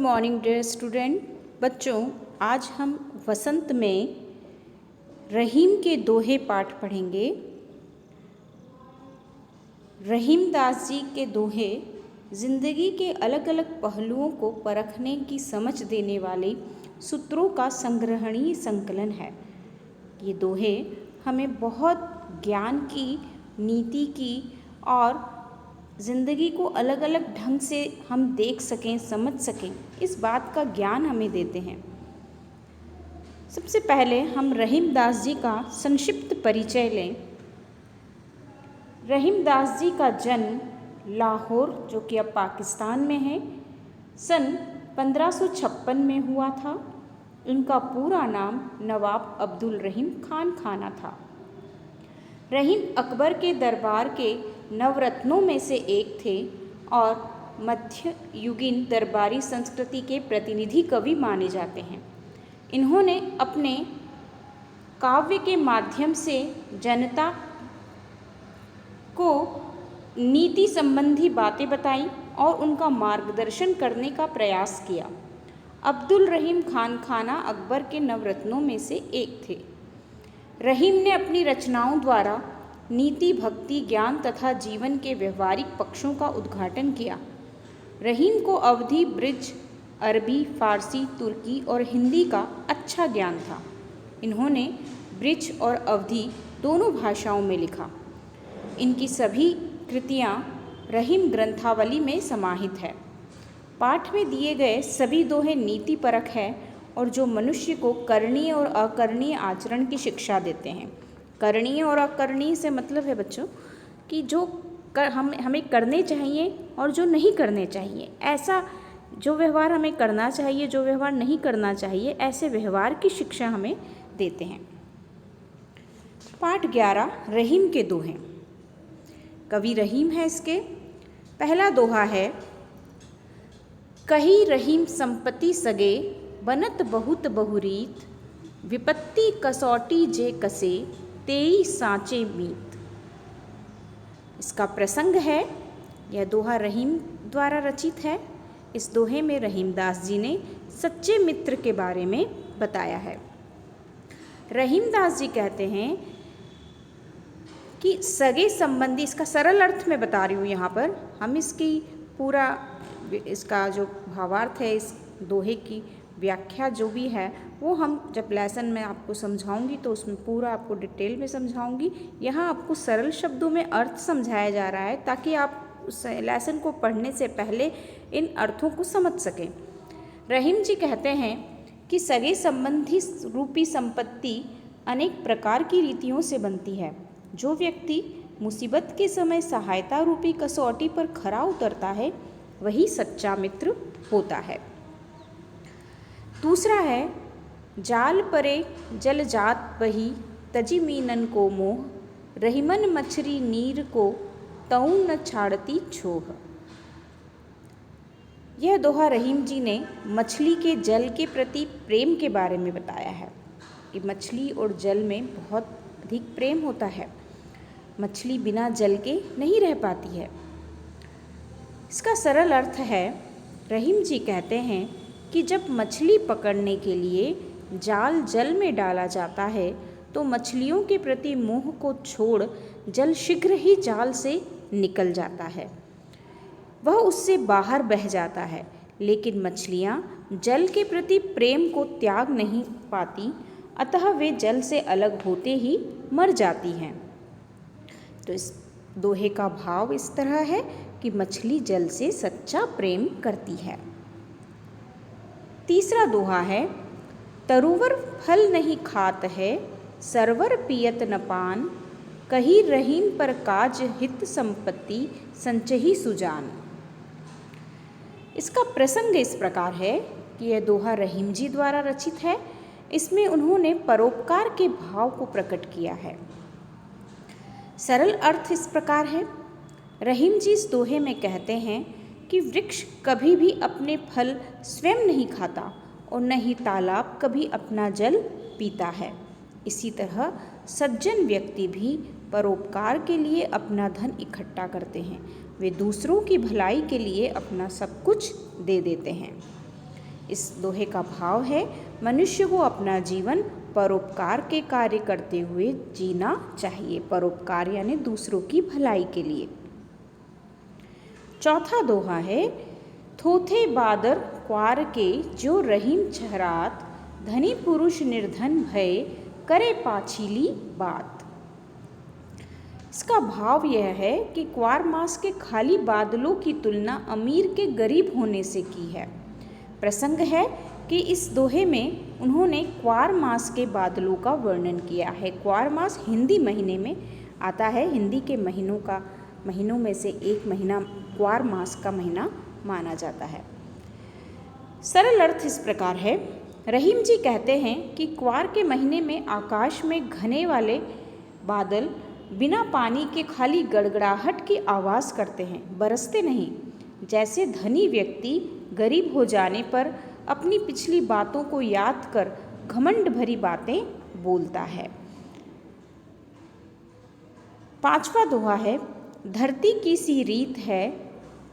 Morning dear student. बच्चों, आज हम वसंत में रहीम के दोहे पाठ पढ़ेंगे। रहीम दास जी के दोहे ज़िंदगी के अलग अलग पहलुओं को परखने की समझ देने वाले सूत्रों का संग्रहणीय संकलन है। ये दोहे हमें बहुत ज्ञान की, नीति की और ज़िंदगी को अलग अलग ढंग से हम देख सकें, समझ सकें, इस बात का ज्ञान हमें देते हैं। सबसे पहले हम रहीम दास जी का संक्षिप्त परिचय लें। रहीम दास जी का जन्म लाहौर, जो कि अब पाकिस्तान में है, सन 1556 में हुआ था। उनका पूरा नाम नवाब अब्दुल रहीम खान खाना था। रहीम अकबर के दरबार के नवरत्नों में से एक थे और मध्ययुगीन दरबारी संस्कृति के प्रतिनिधि कवि माने जाते हैं। इन्होंने अपने काव्य के माध्यम से जनता को नीति संबंधी बातें बताई और उनका मार्गदर्शन करने का प्रयास किया। अब्दुल रहीम खान खाना अकबर के नवरत्नों में से एक थे। रहीम ने अपनी रचनाओं द्वारा नीति, भक्ति, ज्ञान तथा जीवन के व्यवहारिक पक्षों का उद्घाटन किया। रहीम को अवधी, ब्रिज, अरबी, फारसी, तुर्की और हिंदी का अच्छा ज्ञान था। इन्होंने ब्रिज और अवधी दोनों भाषाओं में लिखा। इनकी सभी कृतियाँ रहीम ग्रंथावली में समाहित है। पाठ में दिए गए सभी दोहे नीति परक है और जो मनुष्य को करणीय और अकरणीय आचरण की शिक्षा देते हैं। करणीय और अकरणीय से मतलब है बच्चों कि जो हमें करने चाहिए और जो नहीं करने चाहिए, ऐसा जो व्यवहार हमें करना चाहिए, जो व्यवहार नहीं करना चाहिए, ऐसे व्यवहार की शिक्षा हमें देते हैं। पाठ 11 रहीम के दोहे। कवि रहीम है इसके। पहला दोहा है, कही रहीम संपत्ति सगे, बनत बहुत बहुरीत, विपत्ति कसौटी जे कसे, तेई सांचे मीत। इसका प्रसंग है, यह दोहा रहीम द्वारा रचित है। इस दोहे में रहीम दास जी ने सच्चे मित्र के बारे में बताया है। रहीम दास जी कहते हैं कि सगे संबंधी, इसका सरल अर्थ मैं बता रही हूँ यहाँ पर, हम इसकी पूरा इसका जो भावार्थ है, इस दोहे की व्याख्या जो भी है वो हम जब लेसन में आपको समझाऊंगी तो उसमें पूरा आपको डिटेल में समझाऊंगी। यहाँ आपको सरल शब्दों में अर्थ समझाया जा रहा है ताकि आप उस लेसन को पढ़ने से पहले इन अर्थों को समझ सकें। रहीम जी कहते हैं कि सगे संबंधी रूपी संपत्ति अनेक प्रकार की रीतियों से बनती है। जो व्यक्ति मुसीबत के समय सहायता रूपी कसौटी पर खरा उतरता है वही सच्चा मित्र होता है। दूसरा है, जाल परे जल जात बही, तजी मीनन को मोह, रहीमन मछरी नीर को, तऊ न छाड़ती छोह। यह दोहा रहीम जी ने मछली के जल के प्रति प्रेम के बारे में बताया है कि मछली और जल में बहुत अधिक प्रेम होता है। मछली बिना जल के नहीं रह पाती है। इसका सरल अर्थ है, रहीम जी कहते हैं कि जब मछली पकड़ने के लिए जाल जल में डाला जाता है तो मछलियों के प्रति मोह को छोड़ जल शीघ्र ही जाल से निकल जाता है, वह उससे बाहर बह जाता है। लेकिन मछलियाँ जल के प्रति प्रेम को त्याग नहीं पाती, अतः वे जल से अलग होते ही मर जाती हैं। तो इस दोहे का भाव इस तरह है कि मछली जल से सच्चा प्रेम करती है। तीसरा दोहा है, तरुवर फल नहीं खात है, सरवर पियत न पान, कही रहीम पर काज हित संपत्ति, संचही सुजान। इसका प्रसंग इस प्रकार है कि यह दोहा रहीम जी द्वारा रचित है। इसमें उन्होंने परोपकार के भाव को प्रकट किया है। सरल अर्थ इस प्रकार है, रहीम जी इस दोहे में कहते हैं कि वृक्ष कभी भी अपने फल स्वयं नहीं खाता और न ही तालाब कभी अपना जल पीता है। इसी तरह सज्जन व्यक्ति भी परोपकार के लिए अपना धन इकट्ठा करते हैं। वे दूसरों की भलाई के लिए अपना सब कुछ दे देते हैं। इस दोहे का भाव है, मनुष्य को अपना जीवन परोपकार के कार्य करते हुए जीना चाहिए। परोपकार यानी दूसरों की भलाई के लिए। चौथा दोहा है, थोथे बादर क्वार के जो रहीम छहरात, धनी पुरुष निर्धन भय करे पाछीली बात। इसका भाव यह है कि क्वार मास के खाली बादलों की तुलना अमीर के गरीब होने से की है। प्रसंग है कि इस दोहे में उन्होंने क्वार मास के बादलों का वर्णन किया है। क्वार मास हिंदी महीने में आता है। हिंदी के महीनों में से एक महीना क्वार मास का महीना माना जाता है। सरल अर्थ इस प्रकार है, रहीम जी कहते हैं कि क्वार के महीने में आकाश में घने वाले बादल बिना पानी के खाली गड़गड़ाहट की आवाज़ करते हैं, बरसते नहीं। जैसे धनी व्यक्ति गरीब हो जाने पर अपनी पिछली बातों को याद कर घमंड भरी बातें बोलता है। पांचवा दोहा है, धरती की सी रीत है,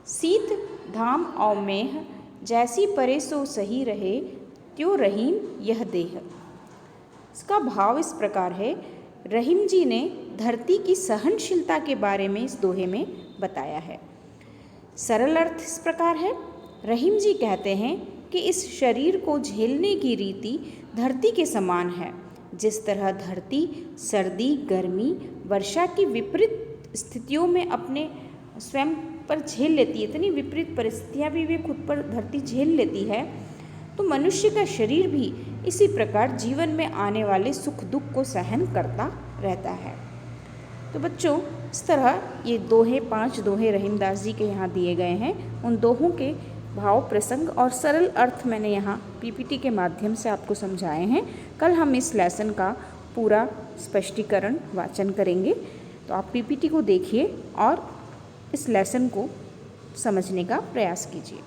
सीत धाम औ मेह, जैसी परे सो सही रहे, त्यों रहीम यह देह। इसका भाव इस प्रकार है, रहीम जी ने धरती की सहनशीलता के बारे में इस दोहे में बताया है। सरल अर्थ इस प्रकार है, रहीम जी कहते हैं कि इस शरीर को झेलने की रीति धरती के समान है। जिस तरह धरती सर्दी, गर्मी, वर्षा की विपरीत स्थितियों में अपने स्वयं पर झेल लेती है, इतनी विपरीत परिस्थितियाँ भी वे खुद पर धरती झेल लेती है, तो मनुष्य का शरीर भी इसी प्रकार जीवन में आने वाले सुख दुख को सहन करता रहता है। तो बच्चों, इस तरह ये दोहे 5 दोहे रहीमदास जी के यहाँ दिए गए हैं। उन दोहों के भाव, प्रसंग और सरल अर्थ मैंने यहाँ पीपीटी के माध्यम से आपको समझाए हैं। कल हम इस लेसन का पूरा स्पष्टीकरण वाचन करेंगे, तो आप पीपीटी को देखिए और इस लेसन को समझने का प्रयास कीजिए।